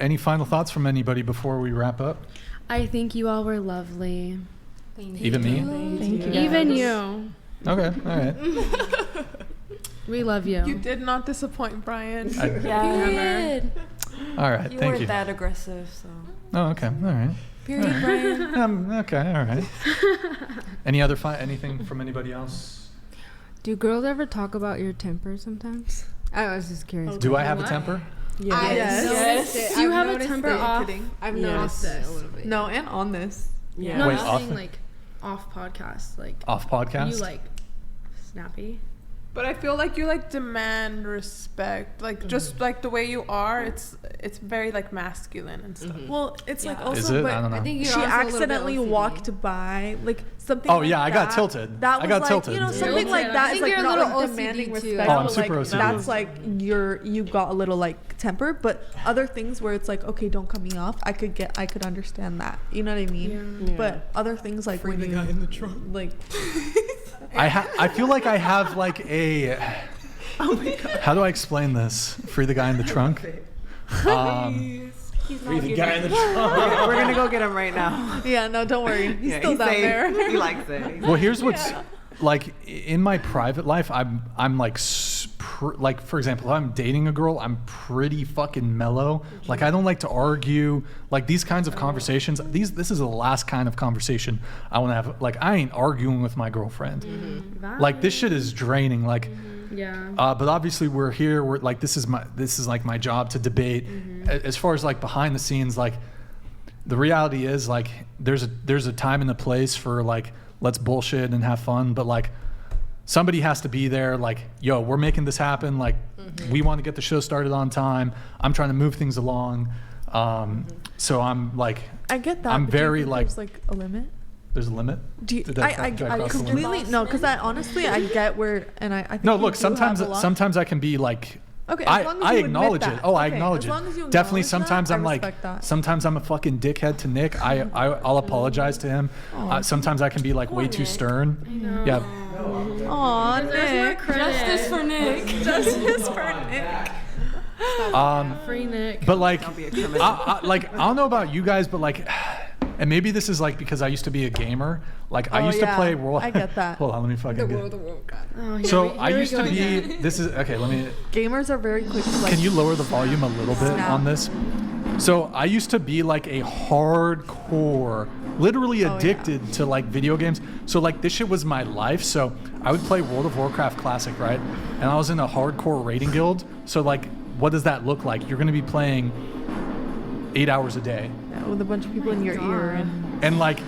Any final thoughts from anybody before we wrap up? I think you all were lovely. Even me? Thank you. Even you. Okay, all right. We love you. You did not disappoint, Brian. Yeah. All right, You thank weren't you. that aggressive, so. Oh, okay, all right. Period, Brian. Okay, all right. Any other anything from anybody else? Do girls ever talk about your temper sometimes? I was just curious. Do I have a temper? Yes. Do you have a temper off? I've Yes. noticed it a little bit. No, and on this. Yeah. No, Wait, I'm off saying the- like off podcast. Like Off podcast? you like snappy. But I feel like you like demand respect, like just like the way you are. It's very like masculine and stuff. Well, it's like also, Is it? but I don't know. I think you're she also a little bit accidentally OCD. walked by like something. Oh, like yeah, I got that. tilted. That was I got like, tilted. You know, Yeah. something like I that think is like you're a not little like OCD demanding too. respect. Oh, I'm but, super like, OCD. That's like you got a little like temper, but other things where it's like, okay, don't cut me off. I could understand that. You know what I mean? Yeah. But other things like when you in the trunk. like I feel like I have like a. Oh my God. How do I explain this? Free the guy in the trunk. Free The guy in the trunk. We're gonna go get him right now. yeah, no, don't worry. He's still down there. He likes it. Well, here's what's like in my private life. I'm like like, for example, if I'm dating a girl, I'm pretty fucking mellow. Like, I don't like to argue. Like, these kinds of conversations. This is the last kind of conversation I want to have. Like, I ain't arguing with my girlfriend. Like, this shit is draining. Like. Yeah. But obviously we're here. We're like, this is like my job to debate. As far as like behind the scenes, like the reality is like there's a time and a place for like let's bullshit and have fun. But like somebody has to be there. Like, yo, we're making this happen. Like we want to get the show started on time. I'm trying to move things along. So I'm like, I get that. I'm but do you very think like. there's like a limit. There's a limit. Do you, Did I I cross the limit? completely no, because I honestly I get where and I think No, you look. do have Sometimes a lot. I can be like. Okay, as long as I you acknowledge admit it. that. Oh, I Okay, acknowledge as long as it. you Definitely. acknowledge Sometimes that, I'm I like. respect that. Sometimes I'm a fucking dickhead to Nick. I'll apologize to him. Sometimes I can be like way too stern. Yeah. Aw, Nick. Justice for Nick. Justice for Nick. Free Nick. But like, Don't be a criminal. I don't know about you guys, but like, and maybe this is like because I used to be a gamer. Like I Oh, used to yeah. play World. I get that. Hold on, let me fucking get. Oh, here So we- I here we used go to be. again. This is okay. Let me. Gamers are very quick to like. Can you lower the volume a little bit Snap. on this? So I used to be like a hardcore, literally addicted to like video games. So like this shit was my life. So I would play World of Warcraft Classic, right? And I was in a hardcore raiding guild. So like, what does that look like? You're gonna be playing 8 hours a day. Yeah, with a bunch of people in your ear And like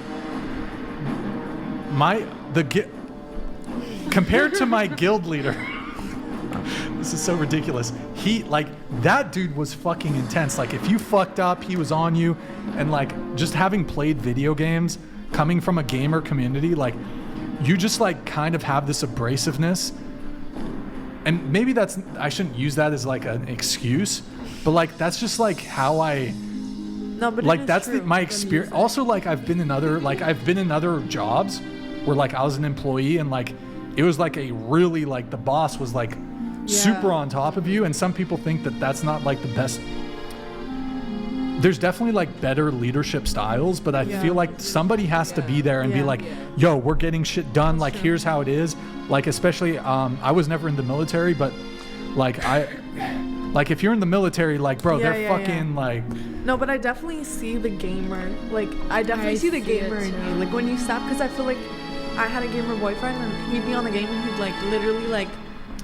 compared to my guild leader, this is so ridiculous. He like that dude was fucking intense. Like if you fucked up, he was on you. And like just having played video games, coming from a gamer community, like you just like kind of have this abrasiveness. And maybe I shouldn't use that as like an excuse, but like that's just like how I No, but like that's my experience. Also, like I've been in other jobs where like I was an employee and like it was like a really like the boss was like super on top of you, and some people think that that's not like the best. There's definitely like better leadership styles, but I feel like somebody has to be there and be like, yo, we're getting shit done. Like here's how it is. Like especially I was never in the military, but like like if you're in the military, like bro, they're fucking like. No, but I definitely see the gamer. Like I definitely see the gamer in you. Like when you stop, because I feel like I had a gamer boyfriend and he'd be on the game and he'd like literally like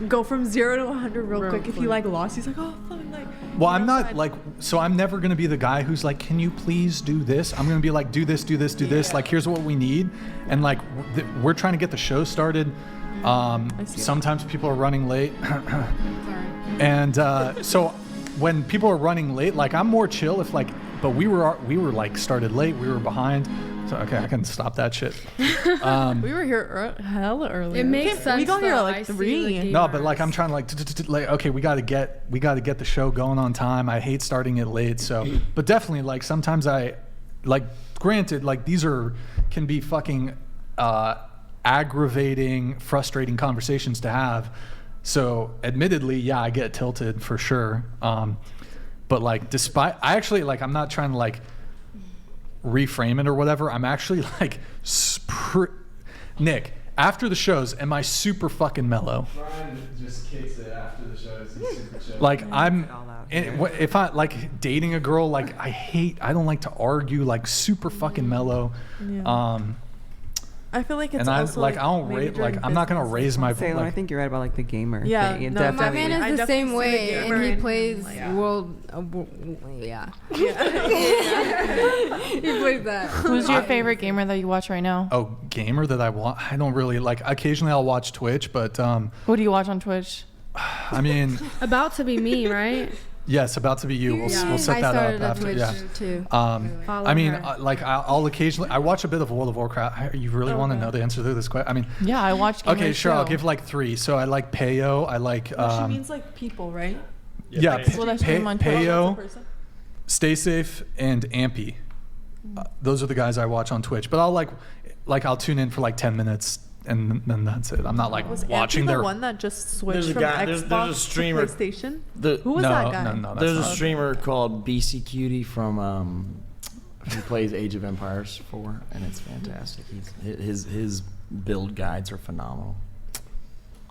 go from 0 to 100 real quick. If he like lost, he's like, oh fuck, like. Well, I'm not like, so I'm never gonna be the guy who's like, can you please do this? I'm gonna be like, do this, do this, do this. Like, here's what we need, and like, we're trying to get the show started. Sometimes people are running late, and so when people are running late, like I'm more chill if like, but we were like started late, we were behind. So okay, I can stop that shit. We were here hella early. It makes sense. We got here at though. like I see 3. the No, but like gamers. I'm trying to like okay, we got to get the show going on time. I hate starting it late, so but definitely like sometimes I like granted like these can be fucking aggravating, frustrating conversations to have. So admittedly, yeah, I get tilted for sure. But like, despite, I actually like, I'm not trying to like reframe it or whatever. I'm actually like, Nick, after the shows, am I super fucking mellow? Brian just kicks it after the shows. He's super chill. Like I'm, it all out if I like dating a girl, like I don't like to argue, like super fucking mellow. Yeah. I feel like it's And I also like I don't maybe rate like during I'm not gonna business raise my Salem, I like, think you're right about like the gamer Yeah, thing. It no, My definitely. man I is the definitely same see the way, gamer and he in him, plays like- world. Yeah, Yeah. he plays that. Who's your favorite gamer that you watch right now? oh, gamer that I want. I don't really like. Occasionally I'll watch Twitch, but Who do you watch on Twitch? I mean, About to be me, right? yes, about to be you. We'll Yeah. we'll set I that started up a after. Twitch Yeah. too. Follow I mean, her. like I'll occasionally I watch a bit of World of Warcraft. You really want to know the answer to this question? I mean, Yeah, I watch. okay, gamers sure. I'll too. give like 3. So I like Peyo. I like No, she means like people, right? yeah, Well, that's stream on Twitch. Peyo, Person? Stay Safe, and Ampy. Those are the guys I watch on Twitch. But I'll like I'll tune in for like 10 minutes and then that's it. I'm not like Was watching Anthony their. the one that just switched There's a from guy- Xbox there's a streamer- to PlayStation? The- Who was no, that guy? no, that's There's a not. streamer called BC Cutie from who plays Age of Empires 4, and it's fantastic. His build guides are phenomenal.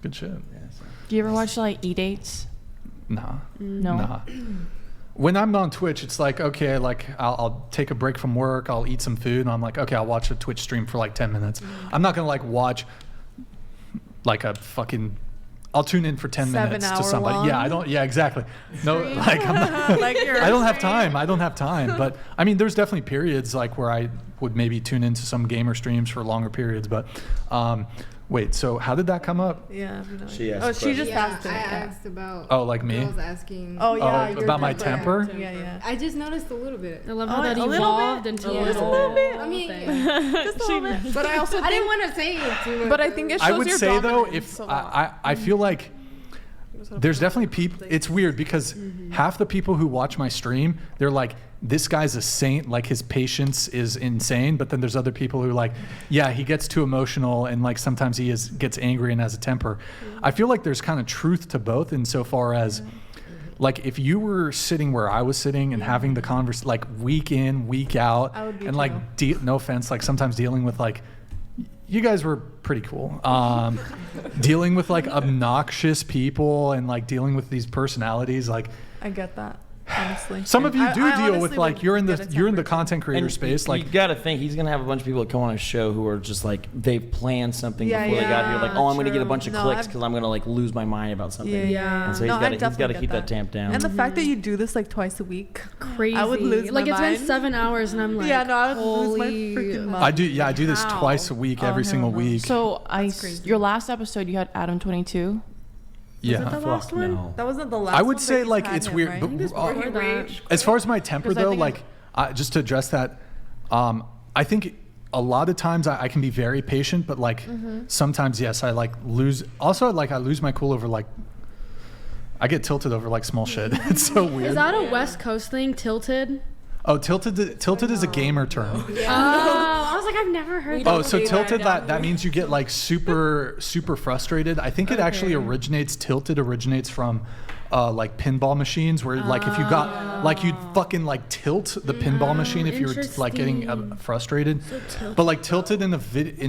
Good shit. Yeah, so. Do you ever watch like E-Dates? Nah. No. Nah. When I'm on Twitch, it's like, okay, like I'll take a break from work, I'll eat some food, and I'm like, okay, I'll watch a Twitch stream for like 10 minutes. I'm not gonna like watch like a fucking. I'll tune in for 10 minutes to 7 hour somebody. long? Yeah, I don't. Yeah, exactly. No, like I'm not. Like you're I don't have time. I don't have time. But I mean, there's definitely periods like where I would maybe tune into some gamer streams for longer periods. But wait, so how did that come up? Yeah. I have no She idea. asked Oh, a she question. just Yeah, asked it. I Yeah. asked about. Oh, like me? Girls asking. Oh yeah. Oh, your about my temper. temper? Yeah, yeah. I just noticed a little bit. I love Oh, how that a little evolved bit? into Yeah. a Just a little little bit. I mean, thing. Just a little bit. But I also I didn't think, want to say it too much. but I think it I shows would your say though, dominance if a lot. I feel like there's definitely people. It's weird because half the people who watch my stream, they're like, this guy's a saint. Like his patience is insane. But then there's other people who are like, yeah, he gets too emotional and like sometimes he gets angry and has a temper. I feel like there's kind of truth to both insofar as. Like if you were sitting where I was sitting and having the converse like week in, week out, I would be and like no offense, like sometimes dealing with like you guys were pretty cool. Dealing with like obnoxious people and like dealing with these personalities, like I get that. Honestly. some of you I do deal honestly with like would you're in get the a you're in the temper. content creator And space. you Like got to think he's gonna have a bunch of people that come on his show who are just like they've planned something Yeah, before they got here. Like, yeah, oh, I'm gonna get a true. bunch of No, clicks I've- because I'm gonna like lose my mind about something. Yeah, yeah. And so he's No, I got to definitely keep get that tamped down. And the fact that you do this like twice a week. Crazy. I would lose like my it's mind. been 7 hours and I'm like, Yeah, no, I would lose my holy- freaking mind. I do this How? twice a week, every single week. So crazy. your last episode, you had Adam 22. yeah. Was it the last one? No. That wasn't the last I one would that say you like had it's him, weird. right? But, Before that. as far as my temper 'Cause I though, think like just to address that, I think a lot of times I can be very patient, but like sometimes yes, I like lose. Also, like I lose my cool over like I get tilted over like small shit. It's so weird. Is that a West Coast thing? Tilted? Oh, tilted is a gamer term. Oh, I was like, I've never heard that. Oh, so tilted that means you get like super frustrated. I think it actually tilted originates from like pinball machines where like if you got like you'd fucking like tilt the pinball machine if you were like getting frustrated. But like tilted in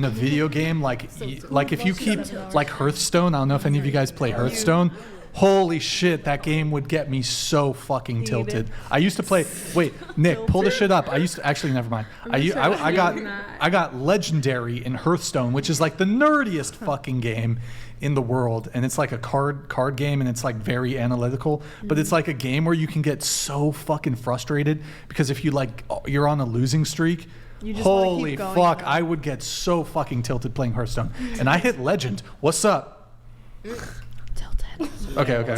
a video game like like if you keep like Hearthstone, I don't know if any of you guys play Hearthstone. Holy shit, that game would get me so fucking tilted. I used to play. Wait, Nick, pull the shit up. I used to actually. Never mind. I got legendary in Hearthstone, which is like the nerdiest fucking game in the world, and it's like a card game, and it's like very analytical. But it's like a game where you can get so fucking frustrated because if you're on a losing streak. You just wanna keep Holy going. fuck! I would get so fucking tilted playing Hearthstone, and I hit legend. What's up? Tilted. Okay.